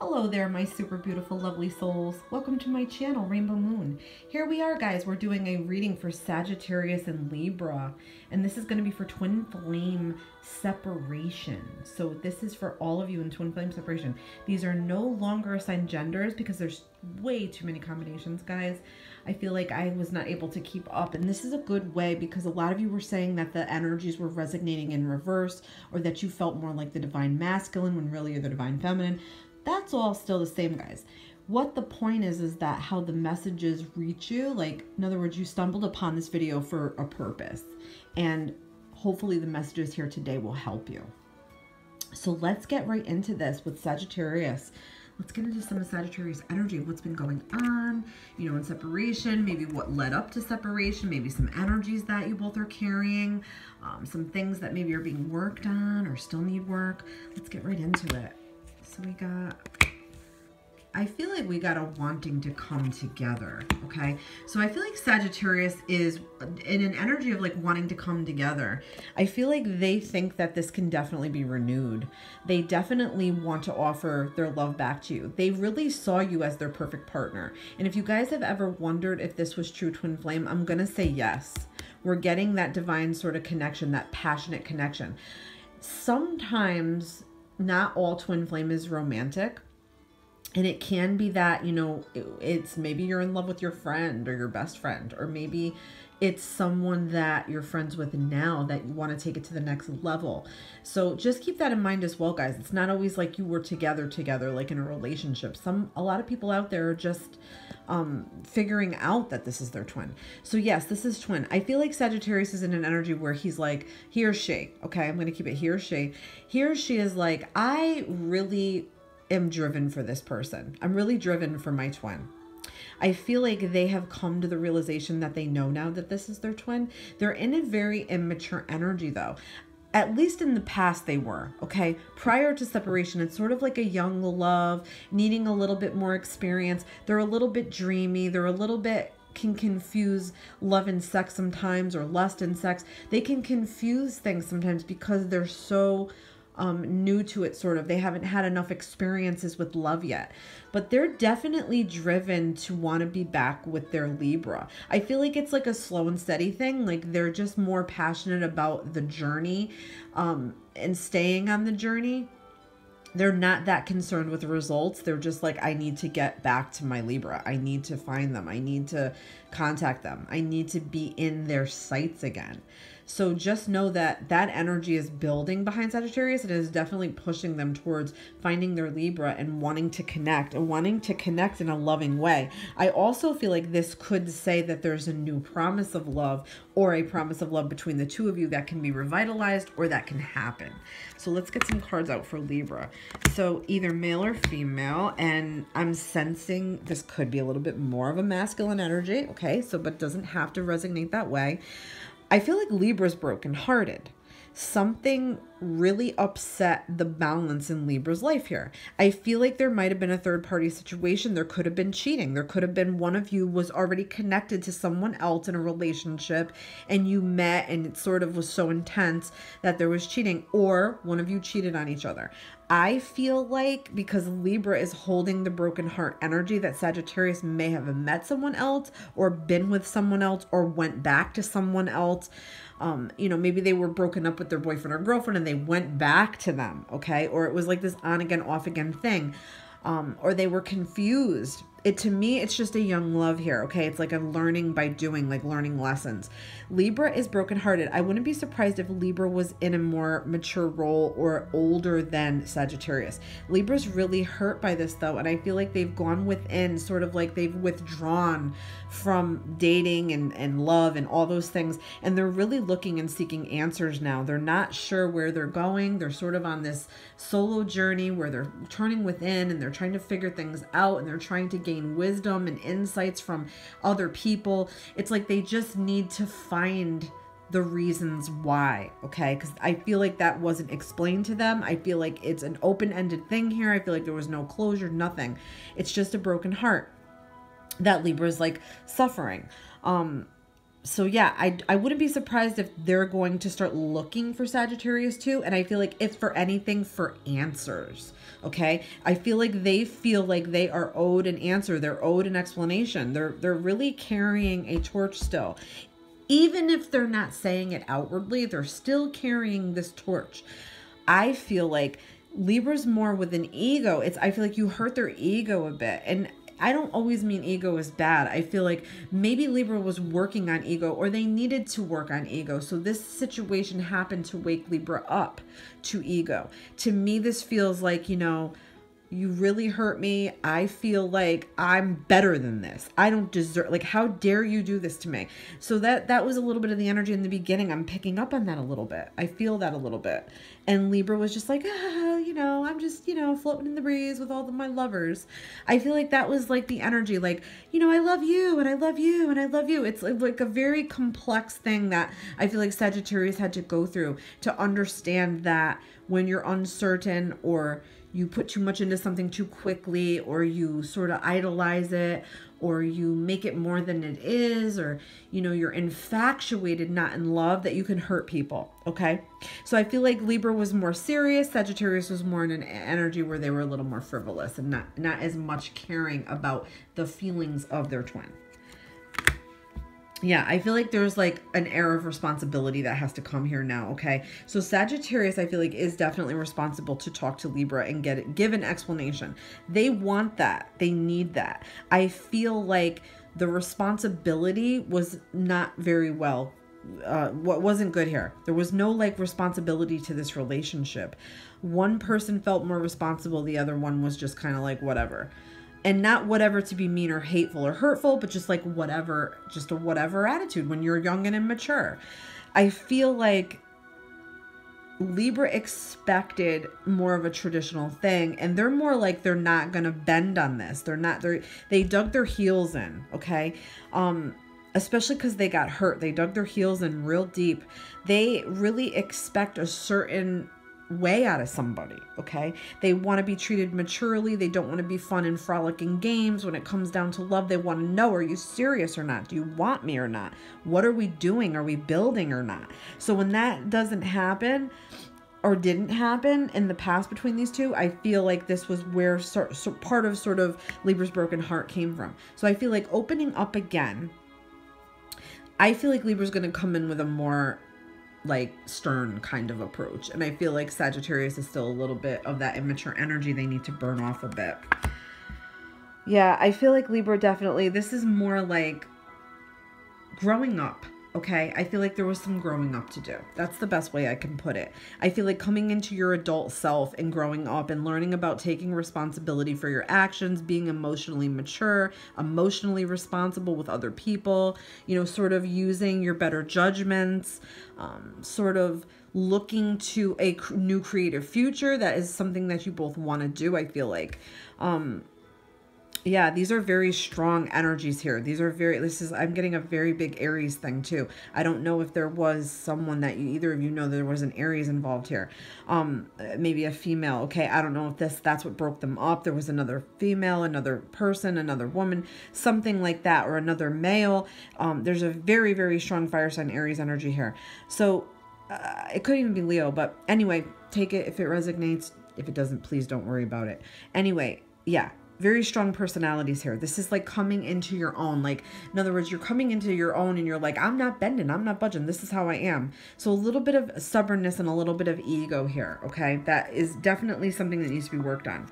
Hello there, my super beautiful, lovely souls. Welcome to my channel, Rainbow Moon. Here we are, guys. We're doing a reading for Sagittarius and Libra, and this is going to be for twin flame separation. So this is for all of you in twin flame separation. These are no longer assigned genders because there's way too many combinations, guys. I feel like I was not able to keep up, and this is a good way because a lot of you were saying that the energies were resonating in reverse, or that you felt more like the divine masculine when really you're the divine feminine. That's all still the same, guys. What the point is that how the messages reach you, like, in other words, you stumbled upon this video for a purpose, and hopefully the messages here today will help you. So let's get right into this with Sagittarius. Let's get into some of Sagittarius energy, what's been going on, you know, in separation, maybe what led up to separation, maybe some energies that you both are carrying, some things that maybe are being worked on or still need work. Let's get right into it. So I feel like we got a wanting to come together, okay? So I feel like Sagittarius is in an energy of like wanting to come together. I feel like they think that this can definitely be renewed. They definitely want to offer their love back to you. They really saw you as their perfect partner. And if you guys have ever wondered if this was true twin flame, I'm gonna say yes. We're getting that divine sort of connection, that passionate connection. Sometimes not all twin flame is romantic, and it can be that, you know, it's maybe you're in love with your friend or your best friend, or maybe it's someone that you're friends with now that you want to take it to the next level. So just keep that in mind as well, guys. It's not always like you were together like in a relationship. A lot of people out there are just figuring out that this is their twin. So yes, this is twin. I feel like Sagittarius is in an energy where he's like, he or she, okay, I'm going to keep it he or she. He or she is like, I really am driven for this person. I'm really driven for my twin. I feel like they have come to the realization that they know now that this is their twin. They're in a very immature energy though. At least in the past they were, okay? Prior to separation, it's sort of like a young love, needing a little bit more experience. They're a little bit dreamy. They're a little bit can confuse love and sex sometimes, or lust and sex. They can confuse things sometimes because they're so new to it, sort of. They haven't had enough experiences with love yet, but they're definitely driven to want to be back with their Libra. I feel like it's like a slow and steady thing. Like they're just more passionate about the journey and staying on the journey. They're not that concerned with the results. They're just like, I need to get back to my Libra. I need to find them. I need to contact them. I need to be in their sights again. So just know that that energy is building behind Sagittarius. It is definitely pushing them towards finding their Libra and wanting to connect in a loving way. I also feel like this could say that there's a new promise of love, or a promise of love between the two of you that can be revitalized, or that can happen. So let's get some cards out for Libra. So either male or female, and I'm sensing this could be a little bit more of a masculine energy, okay? So, but doesn't have to resonate that way. I feel like Libra's brokenhearted. Something really upset the balance in Libra's life here. I feel like there might have been a third party situation. There could have been cheating. There could have been one of you was already connected to someone else in a relationship, and you met and it sort of was so intense that there was cheating, or one of you cheated on each other. I feel like because Libra is holding the broken heart energy, that Sagittarius may have met someone else, or been with someone else, or went back to someone else. You know, maybe they were broken up with their boyfriend or girlfriend and they went back to them, okay? Or it was like this on again, off again thing. Or they were confused. To me, it's just a young love here, okay? It's like a learning by doing, like learning lessons. Libra is brokenhearted. I wouldn't be surprised if Libra was in a more mature role or older than Sagittarius. Libra's really hurt by this though, and I feel like they've gone within, sort of like they've withdrawn from dating and love and all those things, and they're really looking and seeking answers now. They're not sure where they're going. They're sort of on this solo journey where they're turning within and they're trying to figure things out, and they're trying to gain wisdom and insights from other people. It's like they just need to find the reasons why, okay? Because I feel like that wasn't explained to them. I feel like it's an open-ended thing here. I feel like there was no closure, nothing. It's just a broken heart that Libra is like suffering. So yeah, I wouldn't be surprised if they're going to start looking for Sagittarius too. And I feel like if for anything, for answers. Okay. I feel like they feel like they are owed an answer. They're owed an explanation. They're really carrying a torch still. Even if they're not saying it outwardly, they're still carrying this torch. I feel like Libra's more with an ego. I feel like you hurt their ego a bit. And I don't always mean ego is bad. I feel like maybe Libra was working on ego, or they needed to work on ego. So this situation happened to wake Libra up to ego. To me, this feels like, you know, you really hurt me. I feel like I'm better than this. I don't deserve, like, how dare you do this to me? So that was a little bit of the energy in the beginning. I'm picking up on that a little bit. I feel that a little bit. And Libra was just like, you know, I'm just, you know, floating in the breeze with all of my lovers. I feel like that was like the energy, like, you know, I love you and I love you and I love you. It's like a very complex thing that I feel like Sagittarius had to go through to understand that when you're uncertain, or you put too much into something too quickly, or you sort of idolize it, or you make it more than it is, or, you know, you're infatuated, not in love, that you can hurt people. Okay. So I feel like Libra was more serious. Sagittarius was more in an energy where they were a little more frivolous and not as much caring about the feelings of their twin. Yeah, I feel like there's like an air of responsibility that has to come here now, okay? So Sagittarius, I feel like, is definitely responsible to talk to Libra and give an explanation. They want that. They need that. I feel like the responsibility was not very well, what wasn't good here. There was no like responsibility to this relationship. One person felt more responsible. The other one was just kind of like whatever. And not whatever to be mean or hateful or hurtful, but just like whatever, just a whatever attitude when you're young and immature. I feel like Libra expected more of a traditional thing, and they're more like they're not going to bend on this. They dug their heels in, okay? Especially because they got hurt. They dug their heels in real deep. They really expect a certain way out of somebody, okay? They want to be treated maturely. They don't want to be fun and frolicking games. When it comes down to love, they want to know, are you serious or not? Do you want me or not? What are we doing? Are we building or not? So when that doesn't happen, or didn't happen in the past between these two, I feel like this was where part of sort of Libra's broken heart came from. So I feel like opening up again, I feel like Libra's going to come in with a more like stern kind of approach. And I feel like Sagittarius is still a little bit of that immature energy they need to burn off a bit. Yeah, I feel like Libra definitely, this is more like growing up. Okay, I feel like there was some growing up to do. That's the best way I can put it. I feel like coming into your adult self and growing up and learning about taking responsibility for your actions, being emotionally mature, emotionally responsible with other people, you know, sort of using your better judgments, sort of looking to a new creative future. That is something that you both want to do, I feel like. Yeah, these are very strong energies here. I'm getting a very big Aries thing too. I don't know if there was someone that either of you know there was an Aries involved here. Maybe a female. Okay, I don't know if that's what broke them up. There was another female, another person, another woman, something like that, or another male. There's a very, very strong fire sign Aries energy here. So it could even be Leo, but anyway, take it if it resonates. If it doesn't, please don't worry about it. Anyway, yeah. Very strong personalities here. This is like coming into your own. Like, in other words, you're coming into your own and you're like, I'm not bending. I'm not budging. This is how I am. So a little bit of stubbornness and a little bit of ego here. Okay. That is definitely something that needs to be worked on.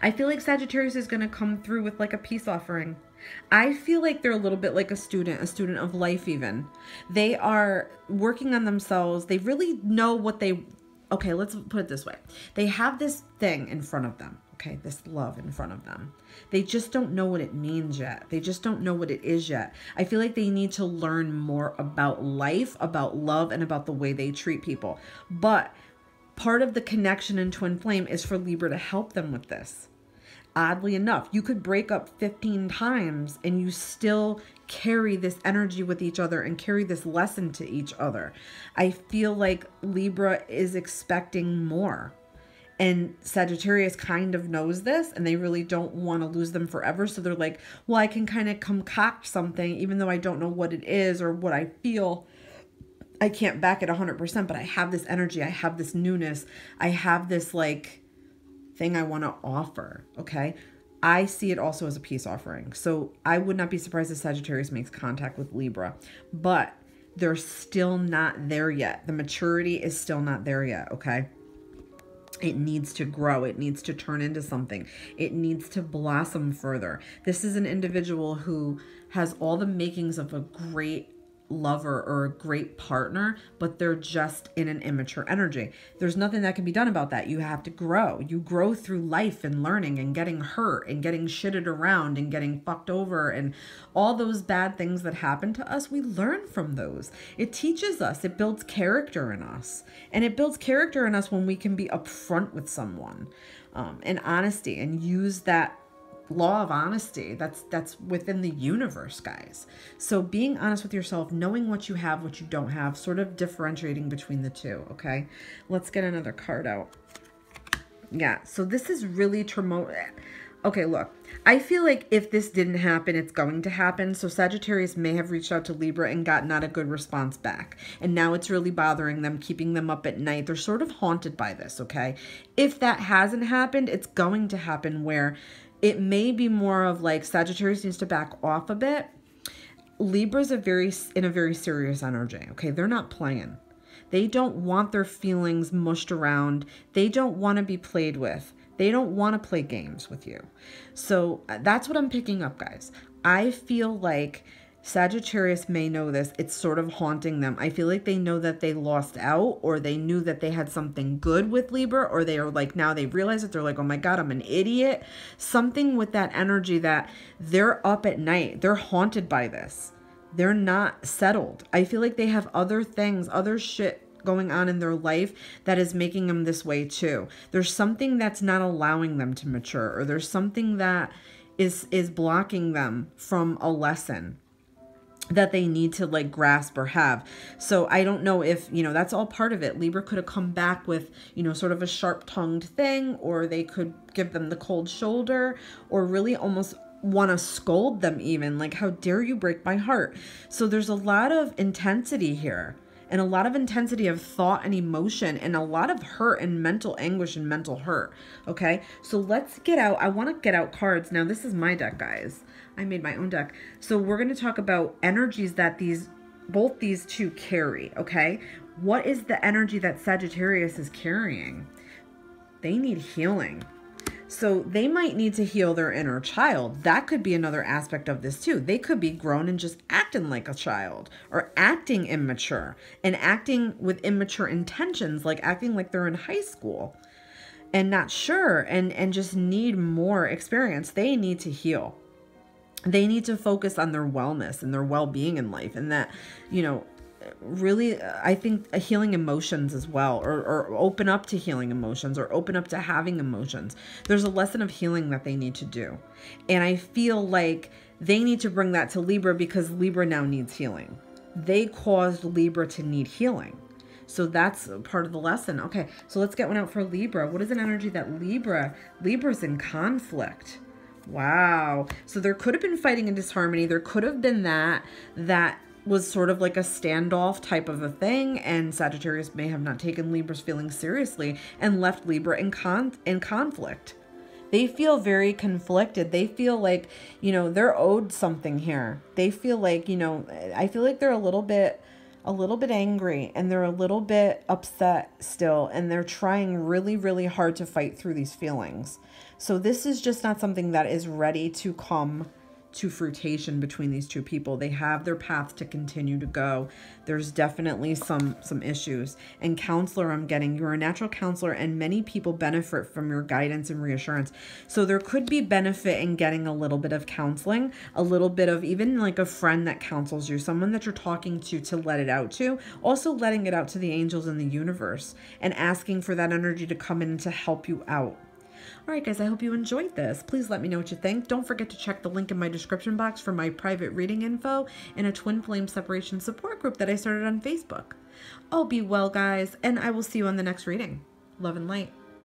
I feel like Sagittarius is going to come through with like a peace offering. I feel like they're a little bit like a student of life even. They are working on themselves. They really know what okay, let's put it this way. They have this thing in front of them. Okay, this love in front of them. They just don't know what it means yet. They just don't know what it is yet. I feel like they need to learn more about life, about love, and about the way they treat people. But part of the connection in Twin Flame is for Libra to help them with this. Oddly enough, you could break up 15 times and you still carry this energy with each other and carry this lesson to each other. I feel like Libra is expecting more. And Sagittarius kind of knows this, and they really don't want to lose them forever. So they're like, well, I can kind of concoct something, even though I don't know what it is or what I feel. I can't back it 100%, but I have this energy. I have this newness. I have this like thing I want to offer. Okay. I see it also as a peace offering. So I would not be surprised if Sagittarius makes contact with Libra, but they're still not there yet. The maturity is still not there yet. Okay. It needs to grow. It needs to turn into something. It needs to blossom further. This is an individual who has all the makings of a great lover or a great partner, but they're just in an immature energy. There's nothing that can be done about that. You have to grow. You grow through life and learning and getting hurt and getting shitted around and getting fucked over and all those bad things that happen to us. We learn from those. It teaches us. It builds character in us. And it builds character in us when we can be upfront with someone and honesty and use that law of honesty that's within the universe, guys. So being honest with yourself, knowing what you have, what you don't have, sort of differentiating between the two. Okay, let's get another card out. Yeah, so this is really okay, look, I feel like if this didn't happen, it's going to happen. So Sagittarius may have reached out to Libra and got not a good response back. And now it's really bothering them, keeping them up at night. They're sort of haunted by this, okay? If that hasn't happened, it's going to happen where it may be more of like Sagittarius needs to back off a bit. Libra's in a very serious energy, okay? They're not playing. They don't want their feelings mushed around. They don't want to be played with. They don't want to play games with you. So that's what I'm picking up, guys. I feel like Sagittarius may know this. It's sort of haunting them. I feel like they know that they lost out, or they knew that they had something good with Libra, or they are like, now they realize it. They're like, oh my God, I'm an idiot. Something with that energy that they're up at night. They're haunted by this. They're not settled. I feel like they have other things, other shit going on in their life that is making them this way too. There's something that's not allowing them to mature, or there's something that is blocking them from a lesson that they need to like grasp or have. So I don't know if, that's all part of it. Libra could have come back with, sort of a sharp-tongued thing, or they could give them the cold shoulder, or really almost want to scold them even, like, how dare you break my heart? So there's a lot of intensity here, and a lot of intensity of thought and emotion, and a lot of hurt and mental anguish and mental hurt. Okay, so let's get out. I want to get out cards. Now, this is my deck, guys. I made my own deck. So we're going to talk about energies that both these two carry. Okay, what is the energy that Sagittarius is carrying? They need healing. So they might need to heal their inner child. That could be another aspect of this too. They could be grown and just acting like a child, or acting immature and acting with immature intentions, like acting like they're in high school and not sure and just need more experience. They need to heal. They need to focus on their wellness and their well-being in life, and that, really, I think healing emotions as well, or open up to healing emotions, or open up to having emotions. There's a lesson of healing that they need to do. And I feel like they need to bring that to Libra, because Libra now needs healing. They caused Libra to need healing. So that's part of the lesson. Okay, so let's get one out for Libra. What is an energy that Libra's in conflict? Wow. So there could have been fighting and disharmony. There could have been that was sort of like a standoff type of a thing, and Sagittarius may have not taken Libra's feelings seriously and left Libra in conflict. They feel very conflicted. They feel like, they're owed something here. They feel like, I feel like they're a little bit angry, and they're a little bit upset still, and they're trying really, really hard to fight through these feelings. So this is just not something that is ready to come to fruition between these two people. They have their paths to continue to go. There's definitely some issues. And counselor, I'm getting, you're a natural counselor, and many people benefit from your guidance and reassurance. So there could be benefit in getting a little bit of counseling, a little bit of even like a friend that counsels you, someone that you're talking to let it out to. Also letting it out to the angels in the universe and asking for that energy to come in to help you out. All right, guys, I hope you enjoyed this. Please let me know what you think. Don't forget to check the link in my description box for my private reading info and a twin flame separation support group that I started on Facebook. Oh, be well, guys, and I will see you on the next reading. Love and light.